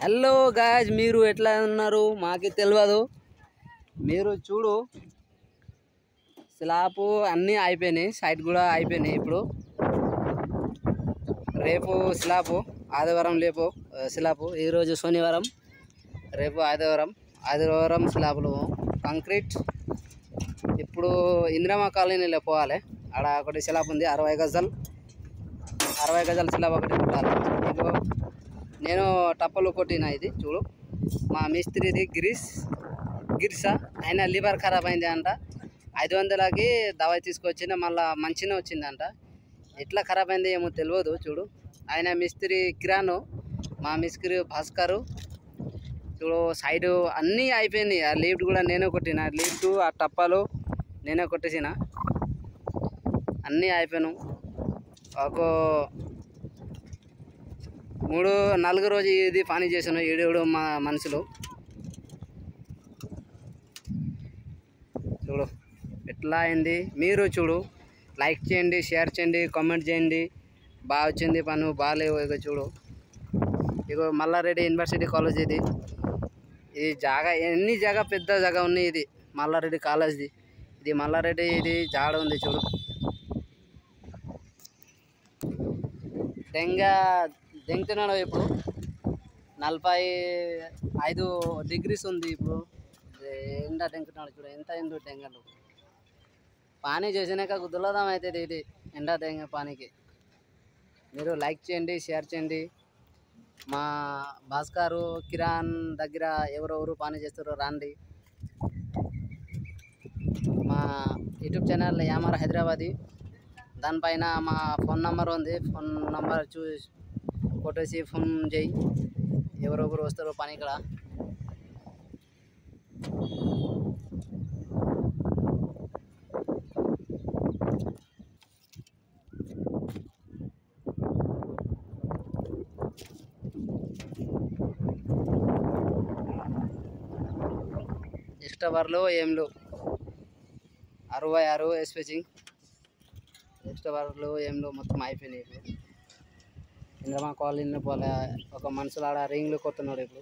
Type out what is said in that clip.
Hello guys, మీరు ఎట్లా ఉన్నారు? మాకు తెలియదు. మీరు చూడు, స్లాబ్ అన్నీ అయిపోయినాయి, సైట్ కూడా అయిపోయినాయి. ఇప్పుడు రేపు స్లాబ్, ఆదివారం రేపు స్లాబ్. ఈరోజు శనివారం, రేపు ఆదివారం స్లాబ్లు కాంక్రీట్. ఇప్పుడు ఇందిరమ్మ కాలనీలో పోవాలి. ఆడ ఒకటి స్లాబ్ ఉంది, 60 గజాలు స్లాబ్ ఒకటి కొట్టాలి. ఇప్పుడు నేను టప్పలు కొట్టిన. ఇది చూడు, మా మిస్త్రిది గిరిసా. ఆయన లివర్ ఖరాబ్ అయింది అంట. 500కి దవా తీసుకొచ్చిన, మళ్ళీ మంచిగా వచ్చిందంట. ఎట్లా ఖరాబ్ అయింది ఏమో తెలియదు. చూడు, ఆయన మిస్త్రి కిరాను, మా మిస్త్రి భాస్కరు. చూడు, సైడు అన్నీ అయిపోయినాయి. ఆ లిఫ్ట్ కూడా నేనే కొట్టిన. లిఫ్ట్, ఆ టప్పాలు నేనే కొట్టేసిన. అన్నీ అయిపోయాను. ఒక 3-4 రోజు ఇది పని చేశాను. 7 మా మనుషులు. చూడు ఎట్లా అయింది. మీరు చూడు, లైక్ చేయండి, షేర్ చేయండి, కామెంట్ చేయండి. బాగా వచ్చింది పని, బాగాలేవు. ఇక చూడు, ఇగో మల్లారెడ్డి యూనివర్సిటీ కాలేజ్ ఇది జాగా, ఎన్ని జాగా పెద్ద జాగా ఉన్నాయి. ఇది మల్లారెడ్డి కాలేజ్ది. ఇది మల్లారెడ్డి, ఇది జాడ ఉంది. చూడు, దెంగుతున్నాడు. ఇప్పుడు 45 డిగ్రీస్ ఉంది. ఇప్పుడు ఎండ దెంగుతున్నాడు. చూడు ఎంత ఎండు దెంగలు. పానీ చేసినాక గుద్దులదాం అవుతుంది. ఇది ఎండ దెంగ పానీకి. మీరు లైక్ చేయండి, షేర్ చేయండి. మా భాస్కరు కిరాన్ దగ్గర ఎవరెవరు పని చేస్తారో రండి. మా యూట్యూబ్ ఛానల్ యామర్ హైదరాబాదీ. దానిపైన మా ఫోన్ నెంబర్ ఉంది. ఫోన్ నెంబర్ చూసి కొట్టేసి ఫోన్ చేయి. ఎవరొకరు వస్తారు పని ఇక్కడ. ఎక్స్ట్రా బార్లు ఏంలు 66 ఎస్పెచింగ్. ఎక్స్ట్రా బార్లు ఏంలు మొత్తం అయిపోయినాయి. ఇప్పుడు ఇంద్రమా కాలనీ పోలే, ఒక మనుషులు ఆడ రింగ్లు కొడుతున్నాడు. ఇప్పుడు